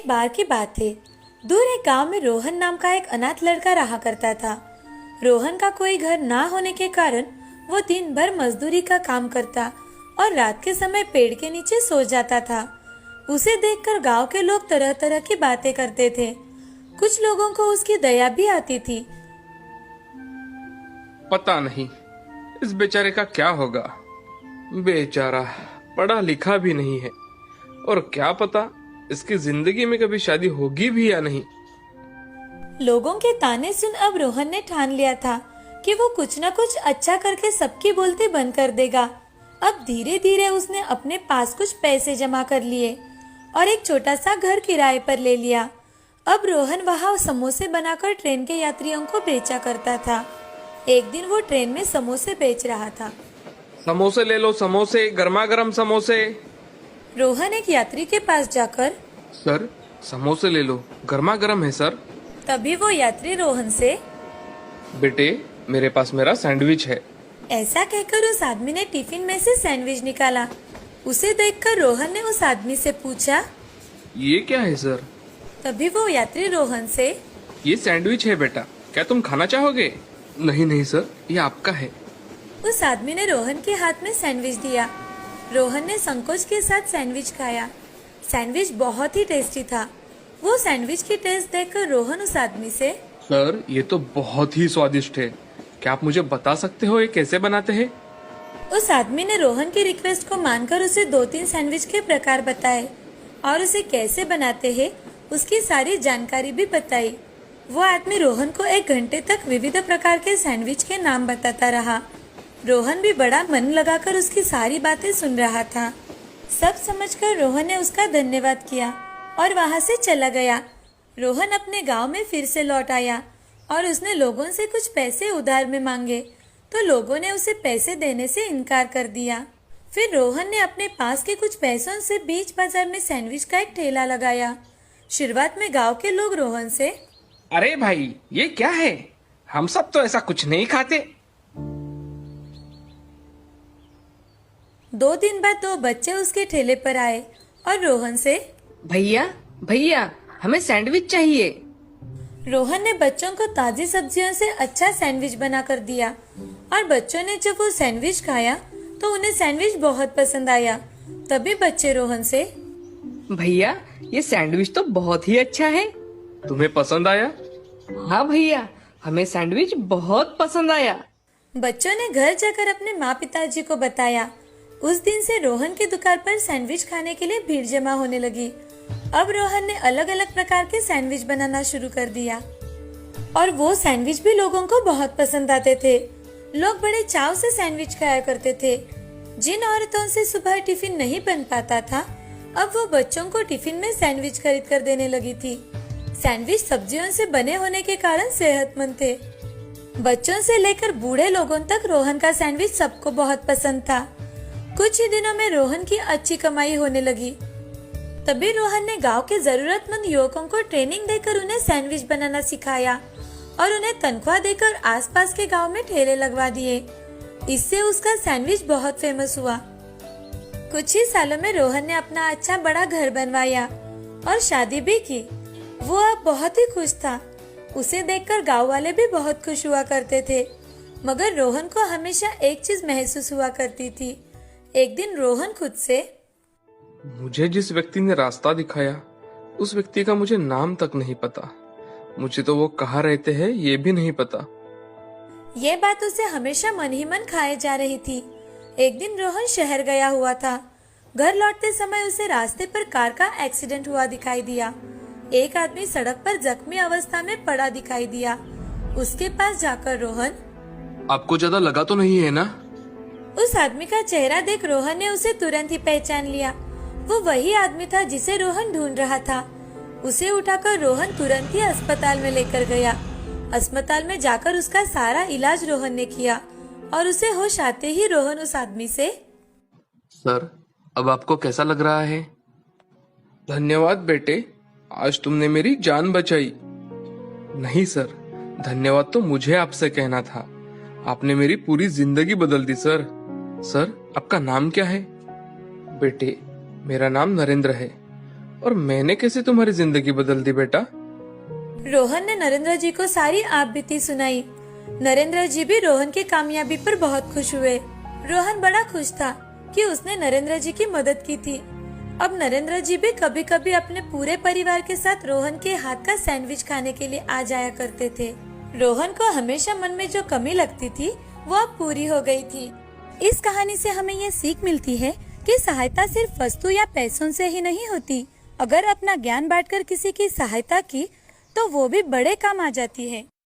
बार की बात है। दूर एक गांव में रोहन नाम का एक अनाथ लड़का रहा करता था। रोहन का कोई घर ना होने के कारण वो दिन भर मजदूरी का काम करता और रात के समय पेड़ के नीचे सो जाता था। उसे देखकर गांव के लोग तरह तरह की बातें करते थे। कुछ लोगों को उसकी दया भी आती थी। पता नहीं इस बेचारे का क्या होगा। बेचारा पढ़ा लिखा भी नहीं है और क्या पता इसकी जिंदगी में कभी शादी होगी भी या नहीं। लोगों के ताने सुन अब रोहन ने ठान लिया था कि वो कुछ न कुछ अच्छा करके सबकी बोलती बंद कर देगा। अब धीरे धीरे उसने अपने पास कुछ पैसे जमा कर लिए और एक छोटा सा घर किराए पर ले लिया। अब रोहन वहाँ समोसे बनाकर ट्रेन के यात्रियों को बेचा करता था। एक दिन वो ट्रेन में समोसे बेच रहा था। समोसे ले लो, समोसे, गर्मा गर्म समोसे। रोहन एक यात्री के पास जाकर, सर समोसे ले लो, गर्मा गर्म है सर। तभी वो यात्री रोहन से, बेटे मेरे पास मेरा सैंडविच है। ऐसा कहकर उस आदमी ने टिफिन में से सैंडविच निकाला। उसे देखकर रोहन ने उस आदमी से पूछा, ये क्या है सर? तभी वो यात्री रोहन से, ये सैंडविच है बेटा, क्या तुम खाना चाहोगे? नहीं नहीं सर, ये आपका है। उस आदमी ने रोहन के हाथ में सैंडविच दिया। रोहन ने संकोच के साथ सैंडविच खाया। सैंडविच बहुत ही टेस्टी था। वो सैंडविच की टेस्ट देखकर रोहन उस आदमी से, सर ये तो बहुत ही स्वादिष्ट है, क्या आप मुझे बता सकते हो ये कैसे बनाते हैं? उस आदमी ने रोहन की रिक्वेस्ट को मानकर उसे 2-3 सैंडविच के प्रकार बताए और उसे कैसे बनाते हैं उसकी सारी जानकारी भी बताई। वो आदमी रोहन को 1 घंटे तक विविध प्रकार के सैंडविच के नाम बताता रहा। रोहन भी बड़ा मन लगाकर उसकी सारी बातें सुन रहा था। सब समझकर रोहन ने उसका धन्यवाद किया और वहाँ से चला गया। रोहन अपने गांव में फिर से लौट आया और उसने लोगों से कुछ पैसे उधार में मांगे तो लोगों ने उसे पैसे देने से इनकार कर दिया। फिर रोहन ने अपने पास के कुछ पैसों से बीच बाजार में सैंडविच का एक ठेला लगाया। शुरुआत में गांव के लोग रोहन से, अरे भाई ये क्या है, हम सब तो ऐसा कुछ नहीं खाते। 2 दिन बाद 2 बच्चे उसके ठेले पर आए और रोहन से, भैया भैया हमें सैंडविच चाहिए। रोहन ने बच्चों को ताजी सब्जियों से अच्छा सैंडविच बना कर दिया और बच्चों ने जब वो सैंडविच खाया तो उन्हें सैंडविच बहुत पसंद आया। तभी बच्चे रोहन से, भैया ये सैंडविच तो बहुत ही अच्छा है। तुम्हें पसंद आया? हाँ भैया, हमें सैंडविच बहुत पसंद आया। बच्चों ने घर जाकर अपने माँ पिताजी को बताया। उस दिन से रोहन की दुकान पर सैंडविच खाने के लिए भीड़ जमा होने लगी। अब रोहन ने अलग अलग प्रकार के सैंडविच बनाना शुरू कर दिया और वो सैंडविच भी लोगों को बहुत पसंद आते थे। लोग बड़े चाव से सैंडविच खाया करते थे। जिन औरतों से सुबह टिफिन नहीं बन पाता था, अब वो बच्चों को टिफिन में सैंडविच खरीद कर देने लगी थी। सैंडविच सब्जियों से बने होने के कारण सेहतमंद थे। बच्चों से लेकर बूढ़े लोगों तक रोहन का सैंडविच सबको बहुत पसंद था। कुछ ही दिनों में रोहन की अच्छी कमाई होने लगी। तभी रोहन ने गांव के जरूरतमंद युवकों को ट्रेनिंग देकर उन्हें सैंडविच बनाना सिखाया और उन्हें तनख्वाह देकर आसपास के गांव में ठेले लगवा दिए। इससे उसका सैंडविच बहुत फेमस हुआ। कुछ ही सालों में रोहन ने अपना अच्छा बड़ा घर बनवाया और शादी भी की। वो अब बहुत ही खुश था। उसे देखकर गांव वाले भी बहुत खुश हुआ करते थे। मगर रोहन को हमेशा एक चीज महसूस हुआ करती थी। एक दिन रोहन खुद से, मुझे जिस व्यक्ति ने रास्ता दिखाया उस व्यक्ति का मुझे नाम तक नहीं पता। मुझे तो वो कहाँ रहते हैं ये भी नहीं पता। ये बात उसे हमेशा मन ही मन खाए जा रही थी। एक दिन रोहन शहर गया हुआ था। घर लौटते समय उसे रास्ते पर कार का एक्सीडेंट हुआ दिखाई दिया। एक आदमी सड़क पर जख्मी अवस्था में पड़ा दिखाई दिया। उसके पास जाकर रोहन, आपको ज्यादा लगा तो नहीं है ना? उस आदमी का चेहरा देख रोहन ने उसे तुरंत ही पहचान लिया। वो वही आदमी था जिसे रोहन ढूंढ रहा था। उसे उठाकर रोहन तुरंत ही अस्पताल में लेकर गया। अस्पताल में जाकर उसका सारा इलाज रोहन ने किया और उसे होश आते ही रोहन उस आदमी से, सर अब आपको कैसा लग रहा है? धन्यवाद बेटे, आज तुमने मेरी जान बचाई। नहीं सर, धन्यवाद तो मुझे आपसे कहना था। आपने मेरी पूरी जिंदगी बदल दी सर। सर आपका नाम क्या है? बेटे मेरा नाम नरेंद्र है। और मैंने कैसे तुम्हारी जिंदगी बदल दी बेटा? रोहन ने नरेंद्र जी को सारी आप बीती सुनाई। नरेंद्र जी भी रोहन की कामयाबी पर बहुत खुश हुए। रोहन बड़ा खुश था कि उसने नरेंद्र जी की मदद की थी। अब नरेंद्र जी भी कभी कभी अपने पूरे परिवार के साथ रोहन के हाथ का सैंडविच खाने के लिए आ जाया करते थे। रोहन को हमेशा मन में जो कमी लगती थी वो अब पूरी हो गई थी। इस कहानी से हमें ये सीख मिलती है कि सहायता सिर्फ वस्तु या पैसों से ही नहीं होती। अगर अपना ज्ञान बांटकर किसी की सहायता की तो वो भी बड़े काम आ जाती है।